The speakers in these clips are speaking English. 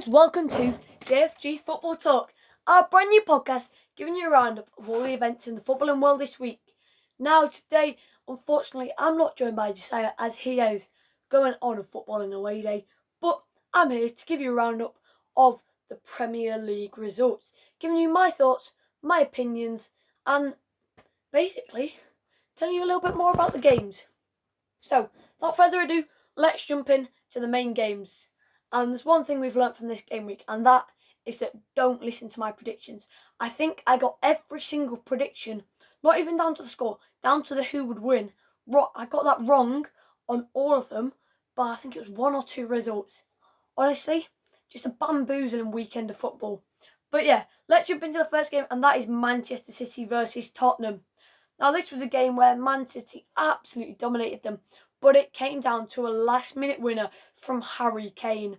and welcome to JFG Football Talk, our brand new podcast giving you a roundup of all the events in the footballing world this week. Now today, unfortunately, I'm not joined by Josiah as he is going on a footballing away day, but I'm here to give you a roundup of the Premier League results, giving you my thoughts, my opinions, and basically telling you a little bit more about the games. So, without further ado, let's jump in to the main games. And there's one thing we've learnt from this game week, and that is that don't listen to my predictions. I think I got every single prediction, not even down to the score, down to the who would win. I got that wrong on all of them, but I think it was one or two results. Honestly, just a bamboozling weekend of football. But yeah, let's jump into the first game, and that is Manchester City versus Tottenham. Now, this was a game where Man City absolutely dominated them, but it came down to a last-minute winner from Harry Kane.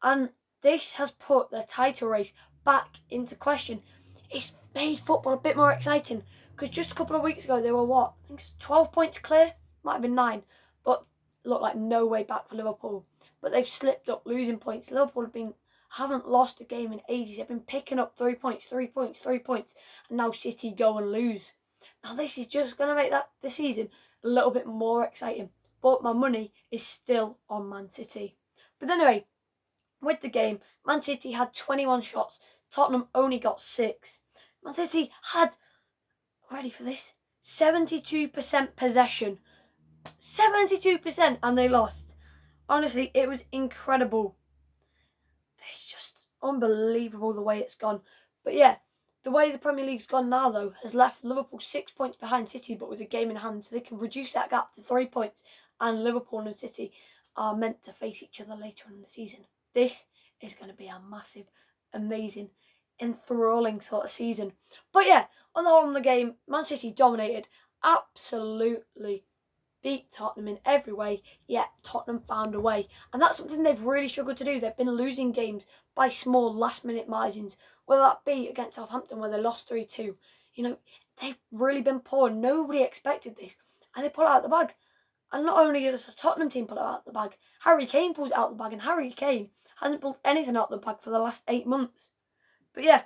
And this has put the title race back into question. It's made football a bit more exciting, because just a couple of weeks ago they were I think it's 12 points clear, might have been 9, but looked like no way back for Liverpool. But they've slipped up, losing points. Liverpool haven't lost a game in ages. They've been picking up 3 points, and now City go and lose. Now this is just going to make the season a little bit more exciting, but my money is still on Man City. But anyway, with the game, Man City had 21 shots, Tottenham only got 6. Man City had, ready for this, 72% possession. 72%, and they lost. Honestly, it was incredible. It's just unbelievable the way it's gone. But yeah, the way the Premier League's gone now, though, has left Liverpool 6 points behind City, but with a game in hand, so they can reduce that gap to 3 points. And Liverpool and City are meant to face each other later in the season. This is going to be a massive, amazing, enthralling sort of season. But yeah, on the whole of the game, Man City dominated, absolutely beat Tottenham in every way, yet Tottenham found a way. And that's something they've really struggled to do. They've been losing games by small last-minute margins, whether that be against Southampton where they lost 3-2. They've really been poor. Nobody expected this. And they pull it out the bag. And not only does the Tottenham team pull it out the bag, Harry Kane pulls it out the bag, and Harry Kane hasn't pulled anything out the bag for the last 8 months. But yeah,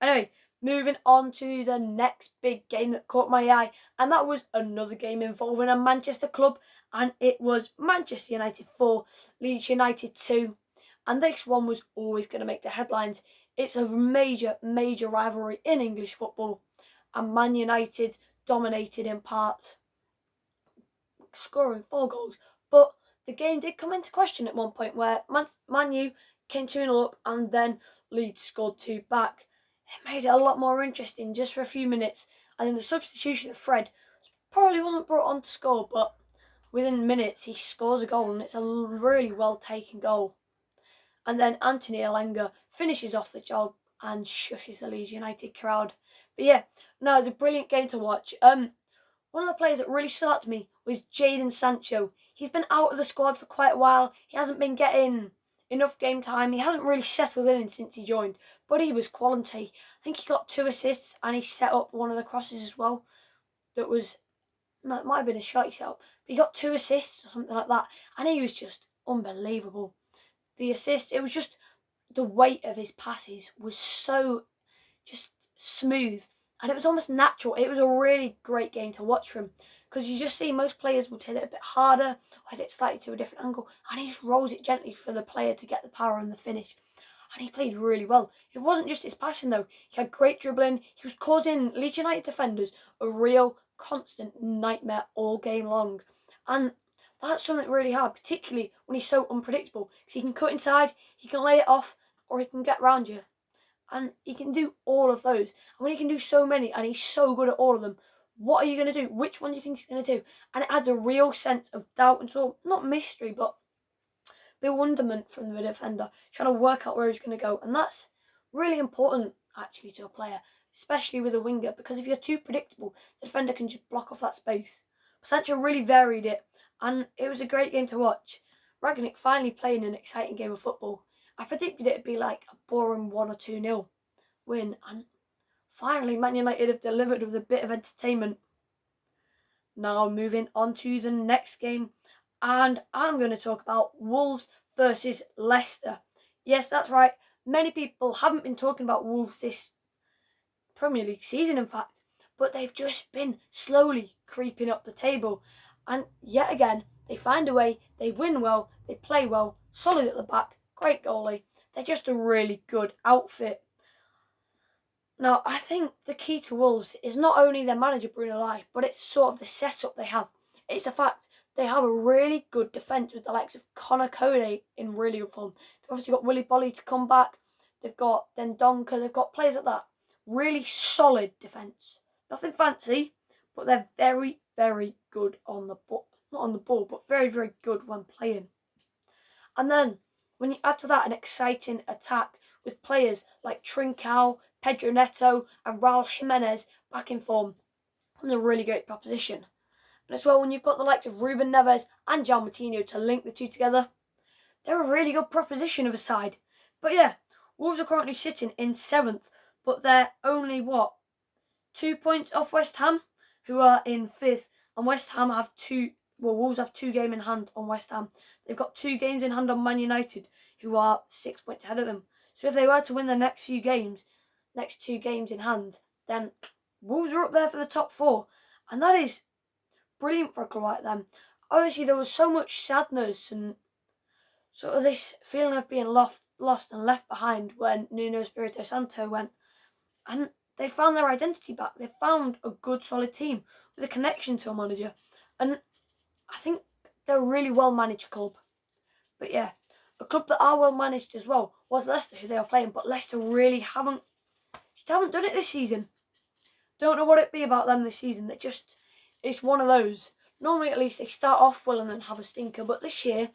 anyway, moving on to the next big game that caught my eye, and that was another game involving a Manchester club, and it was Manchester United 4, Leeds United 2, and this one was always going to make the headlines. It's a major rivalry in English football, and Man United dominated in part, scoring 4 goals, but the game did come into question at one point where Man U came 2-0 up, and then Leeds scored 2 back. It made it a lot more interesting just for a few minutes. And then the substitution of Fred probably wasn't brought on to score, but within minutes he scores a goal, and it's a really well taken goal. And then Anthony Elanga finishes off the job and shushes the Leeds United crowd. But yeah, no, it was a brilliant game to watch. One of the players that really stood out to me was Jadon Sancho. He's been out of the squad for quite a while. He hasn't been getting enough game time. He hasn't really settled in since he joined, but he was quality. I think he got 2 assists, and he set up one of the crosses as well. It might have been a shot he set up, but he got 2 assists or something like that, and he was just unbelievable. The assist, it was just the weight of his passes was so just smooth, and it was almost natural. It was a really great game to watch for him, because you just see most players would hit it a bit harder, or hit it slightly to a different angle, and he just rolls it gently for the player to get the power and the finish. And he played really well. It wasn't just his passing though. He had great dribbling. He was causing Leeds United defenders a real constant nightmare all game long. And that's something really hard, particularly when he's so unpredictable. Because he can cut inside, he can lay it off, or he can get round you. And he can do all of those. And when he can do so many, and he's so good at all of them, what are you going to do? Which one do you think he's going to do? And it adds a real sense of doubt and sort of, not mystery, but bewilderment from the defender, trying to work out where he's going to go. And that's really important, actually, to a player, especially with a winger, because if you're too predictable, the defender can just block off that space. But Sancho really varied it, and it was a great game to watch. Rangnick finally playing an exciting game of football. I predicted it'd be like a boring 1 or 2-0 win, and finally Man United have delivered with a bit of entertainment. Now moving on to the next game, and I'm going to talk about Wolves versus Leicester. Yes, that's right. Many people haven't been talking about Wolves this Premier League season, in fact, but they've just been slowly creeping up the table. And yet again, they find a way, they win well, they play well, solid at the back, great goalie. They're just a really good outfit. Now, I think the key to Wolves is not only their manager, Bruno Lage, but it's sort of the setup they have. It's the fact they have a really good defence with the likes of Connor Cody in really good form. They've obviously got Willy Bolly to come back. They've got Dendonka. They've got players like that. Really solid defence. Nothing fancy, but they're very, very good on the ball. Not on the ball, but very, very good when playing. And then, when you add to that an exciting attack with players like Trincao, Pedro Neto and Raul Jimenez back in form, it's a really great proposition. And as well, when you've got the likes of Ruben Neves and João Moutinho to link the two together, they're a really good proposition of a side. But yeah, Wolves are currently sitting in 7th, but they're only, 2 points off West Ham, who are in 5th, and West Ham have Wolves have 2 games in hand on West Ham. They've got 2 games in hand on Man United, who are 6 points ahead of them. So if they were to win the next 2 games in hand, then Wolves are up there for the top 4. And that is brilliant for a club like them. Obviously, there was so much sadness and sort of this feeling of being lost and left behind when Nuno Espirito Santo went. And they found their identity back. They found a good, solid team with a connection to a manager. And I think they're a really well-managed club. But yeah, a club that are well-managed as well was Leicester, who they are playing. But Leicester really haven't done it this season. Don't know what it'd be about them this season. It's one of those. Normally, at least, they start off well and then have a stinker. But this year,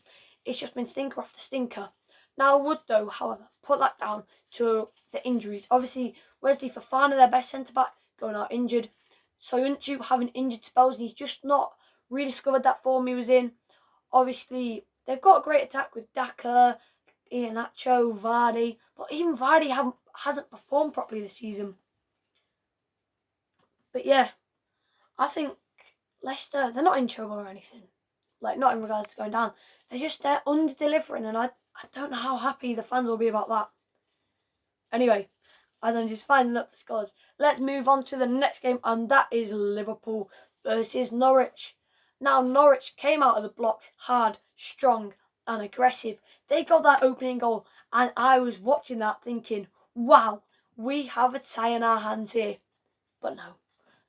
it's just been stinker after stinker. Now, I would, though, however, put that down to the injuries. Obviously, Wesley Fofana, their best centre-back, going out injured. Soyuncu having injured spells, and he's just not rediscovered that form he was in. Obviously, they've got a great attack with Daka, Iheanacho, Vardy. But even Vardy hasn't performed properly this season. But yeah, I think Leicester, they're not in trouble or anything. Like, not in regards to going down. They're under-delivering, and I don't know how happy the fans will be about that. Anyway, as I'm just finding up the scores, let's move on to the next game, and that is Liverpool versus Norwich. Now, Norwich came out of the blocks hard, strong, and aggressive. They got that opening goal, and I was watching that thinking, wow, we have a tie in our hands here. But no.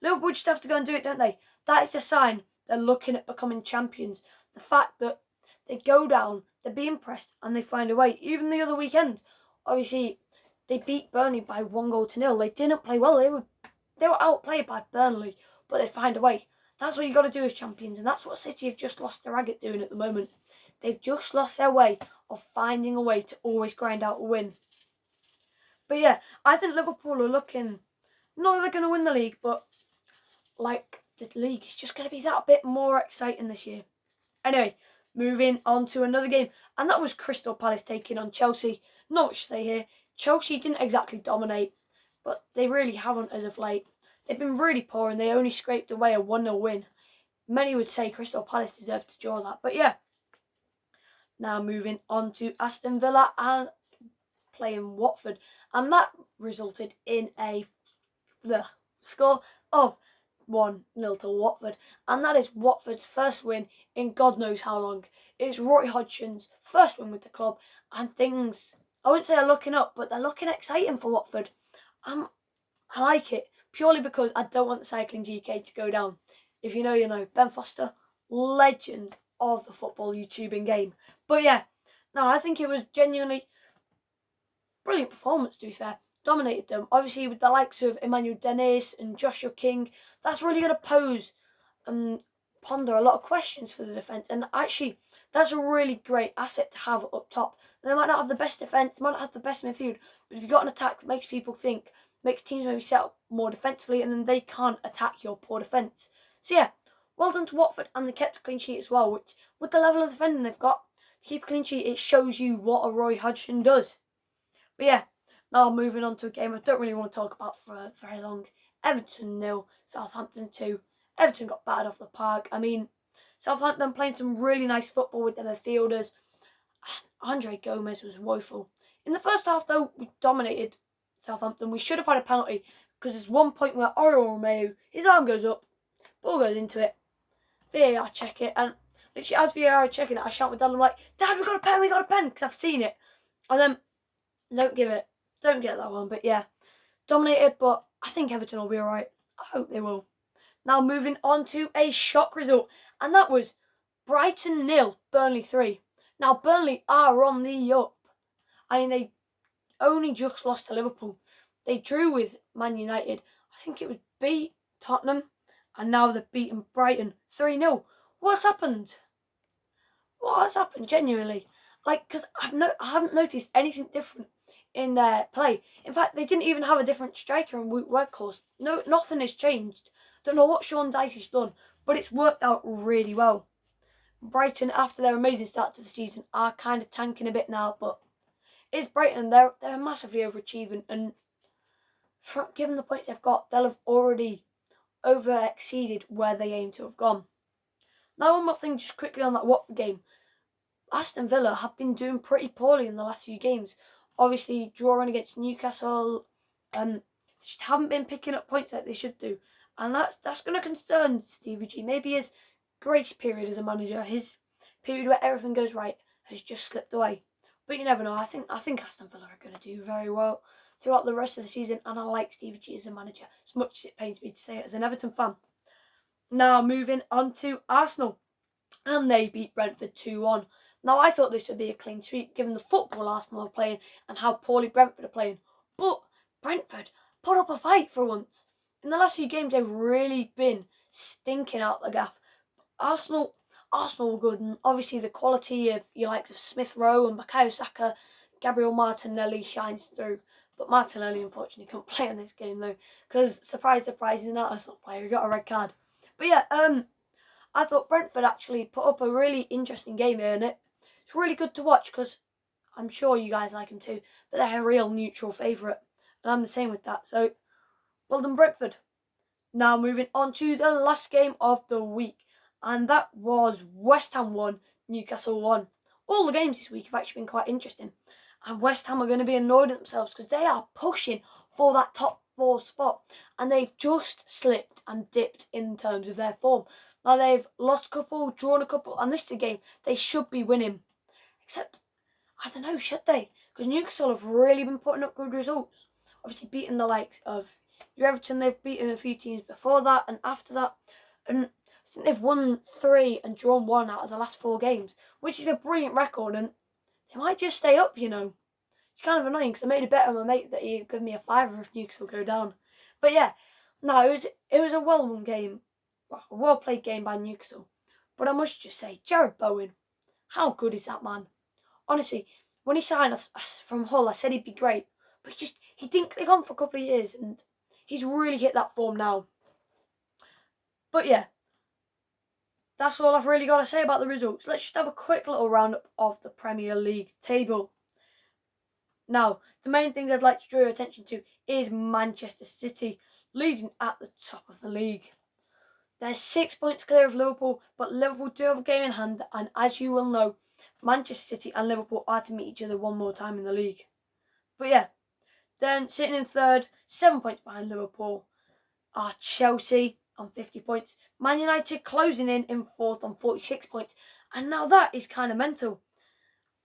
Liverpool just have to go and do it, don't they? That is a sign they're looking at becoming champions. The fact that they go down, they're being pressed, and they find a way. Even the other weekend, obviously, they beat Burnley by 1-0. They didn't play well. They were outplayed by Burnley, but they find a way. That's what you got to do as champions, and that's what City have just lost their rag at doing at the moment. They've just lost their way of finding a way to always grind out a win. But yeah, I think Liverpool are looking, not that they're going to win the league, but like the league is just going to be that bit more exciting this year. Anyway, moving on to another game, and that was Crystal Palace taking on Chelsea. Not much to say here. Chelsea didn't exactly dominate, but they really haven't as of late. They've been really poor, and they only scraped away a 1-0 win. Many would say Crystal Palace deserved to draw that, but yeah. Now moving on to Aston Villa and playing Watford, and that resulted in the score of 1-0 to Watford, and that is Watford's first win in God knows how long. It's Roy Hodgson's first win with the club, and things, I wouldn't say are looking up, but they're looking exciting for Watford. I like it, purely because I don't want the Cycling GK to go down. If you know, you know. Ben Foster, legend of the football YouTubing game. But yeah, no, I think it was genuinely brilliant performance, to be fair. Dominated them. Obviously, with the likes of Emmanuel Dennis and Joshua King, that's really going to pose and ponder a lot of questions for the defence. And actually, that's a really great asset to have up top. They might not have the best defence, might not have the best midfield, but if you've got an attack that makes people think, makes teams maybe set up more defensively, and then they can't attack your poor defence. So yeah, well done to Watford, and they kept a clean sheet as well, which, with the level of defending they've got, to keep a clean sheet, it shows you what a Roy Hodgson does. But yeah, now moving on to a game I don't really want to talk about for very long. Everton 0, Southampton 2. Everton got battered off the park. I mean, Southampton playing some really nice football with their midfielders. Andre Gomez was woeful. In the first half, though, we dominated Southampton. We should have had a penalty because there's one point where Oriol Romeo, his arm goes up, ball goes into it. VAR check it, and literally as VAR checking it, I shout my dad, I'm like, Dad, we got a pen, because I've seen it. And then, don't get that one, but yeah, dominated, but I think Everton will be alright. I hope they will. Now moving on to a shock result, and that was Brighton 0, Burnley 3. Now Burnley are on the up. I mean, they only just lost to Liverpool. They drew with Man United. I think it was beat Tottenham, and now they've beaten Brighton 3-0. What's happened? What has happened, genuinely? Because I haven't noticed anything different in their play. In fact, they didn't even have a different striker in Workhorse. No, nothing has changed. Don't know what Sean Dyche's done, but it's worked out really well. Brighton, after their amazing start to the season, are kind of tanking a bit now, but it's Brighton. They're massively overachieving, and given the points they've got, they'll have already over-exceeded where they aim to have gone. Now, one more thing, just quickly on that Watford game. Aston Villa have been doing pretty poorly in the last few games. Obviously, drawing against Newcastle, just haven't been picking up points like they should do. And that's going to concern Stevie G. Maybe his grace period as a manager, his period where everything goes right, has just slipped away. But you never know. I think Aston Villa are going to do very well throughout the rest of the season, and I like Stevie G as a manager, as much as it pains me to say it as an Everton fan. Now moving on to Arsenal, and they beat Brentford 2-1. Now I thought this would be a clean sweep given the football Arsenal are playing and how poorly Brentford are playing, but Brentford put up a fight for once. In the last few games they've really been stinking out the gaff. Arsenal were good, and obviously the quality of your likes of Smith Rowe and Bukayo Saka, Gabriel Martinelli shines through. But Martinelli unfortunately couldn't play in this game though, because surprise, he's an Arsenal player, he got a red card. But yeah, I thought Brentford actually put up a really interesting game here, and it's really good to watch because I'm sure you guys like them too, but they're a real neutral favourite, and I'm the same with that, so well done Brentford. Now moving on to the last game of the week, and that was West Ham 1, Newcastle 1. All the games this week have actually been quite interesting, and West Ham are going to be annoyed at themselves because they are pushing for that top 4 spot, and they've just slipped and dipped in terms of their form. Now they've lost a couple, drawn a couple, and this is a game they should be winning. Except, I don't know, should they? Because Newcastle have really been putting up good results. Obviously beating the likes of Everton, they've beaten a few teams before that and after that. And I think they've won 3 and drawn 1 out of the last 4 games, which is a brilliant record, and they might just stay up, you know. It's kind of annoying because I made a bet on my mate that he'd give me a fiver if Newcastle go down. But yeah, no, it was a well-won game, a well-played game by Newcastle. But I must just say, Jared Bowen, how good is that man? Honestly, when he signed us from Hull, I said he'd be great, but he didn't click on for a couple of years, and he's really hit that form now. But yeah, that's all I've really got to say about the results. Let's just have a quick little roundup of the Premier League table. Now, the main things I'd like to draw your attention to is Manchester City leading at the top of the league. They're 6 points clear of Liverpool, but Liverpool do have a game in hand, and as you will know, Manchester City and Liverpool are to meet each other one more time in the league. But yeah, then sitting in third, 7 points behind Liverpool, are Chelsea on 50 points. Man United closing in fourth on 46 points, and now that is kind of mental.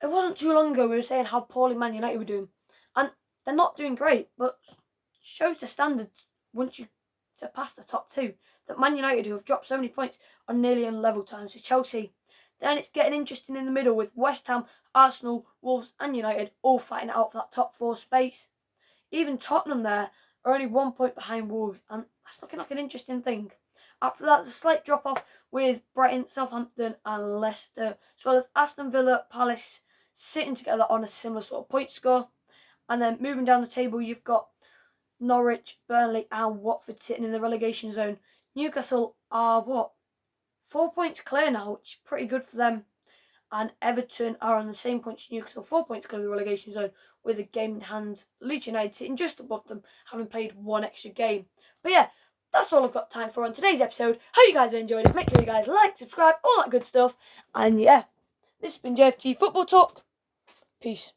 It wasn't too long ago we were saying how poorly Man United were doing, and they're not doing great, but shows the standards once you surpass the top 2, that Man United, who have dropped so many points, are nearly on level terms with Chelsea. Then it's getting interesting in the middle with West Ham, Arsenal, Wolves and United all fighting out for that top 4 space. Even Tottenham there are only 1 point behind Wolves, and that's looking like an interesting thing. After that, there's a slight drop off with Brighton, Southampton and Leicester, as well as Aston Villa, Palace sitting together on a similar sort of point score. And then moving down the table, you've got Nowrich, Burnley and Watford sitting in the relegation zone. Newcastle are 4 points clear now, which is pretty good for them. And Everton are on the same points as Newcastle, 4 points clear of the relegation zone, with a game in hand. Leeds United sitting just above them, having played 1 extra game. But yeah, that's all I've got time for on today's episode. Hope you guys have enjoyed it. Make sure you guys like, subscribe, all that good stuff. And yeah, this has been JFG Football Talk. Peace.